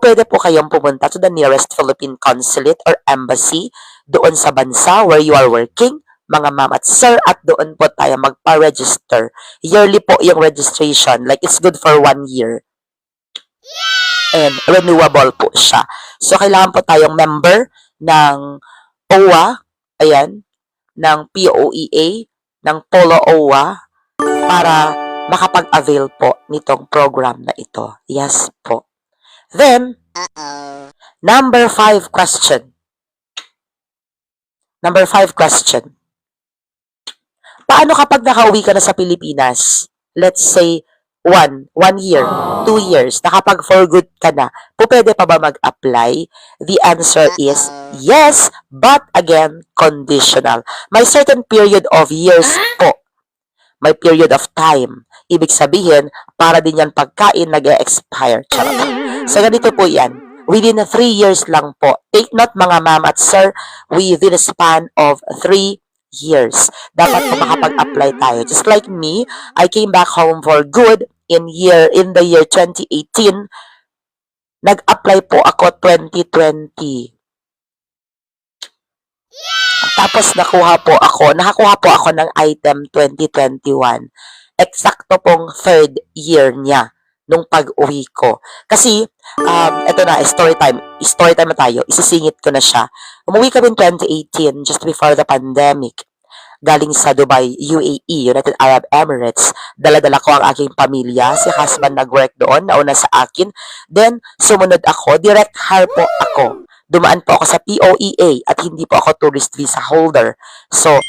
pwede po kayong pumunta to the nearest Philippine consulate or embassy doon sa bansa where you are working, mga ma'am at sir, at doon po tayo magpa-register. Yearly po yung registration, like it's good for 1 year. And renewable po siya. So, kailangan po tayong member ng OWA, ayan, ng POEA, ng Polo OWA, para makapag-avail po nitong program na ito. Yes po. Then, number 5 question. Number 5 question. Paano kapag nakauwi ka na sa Pilipinas? Let's say, 1 year, 2 years, nakapag for good ka na, pwede pa ba mag-apply? The answer is yes, but again, conditional. May certain period of years po. May period of time. Ibig sabihin, para din yan pagkain nag-e-expire. So, ganito po yan. Within 3 years lang po. Take note mga ma'am at sir, within a span of 3 years. Dapat po makapag-apply tayo. Just like me, I came back home for good in the year 2018. Nag-apply po ako 2020. Tapos nakakuha po ako ng item 2021. Eksakto pong 3rd year niya nung pag-uwi ko. Kasi, eto na, story time na tayo. Isisingit ko na siya. Umuwi kami 2018, just before the pandemic. Galing sa Dubai, UAE, United Arab Emirates. Dala-dala ko ang aking pamilya. Si husband nag-work doon, nauna sa akin. Then, sumunod ako. Direct hire po ako. Dumaan po ako sa POEA at hindi po ako tourist visa holder. So,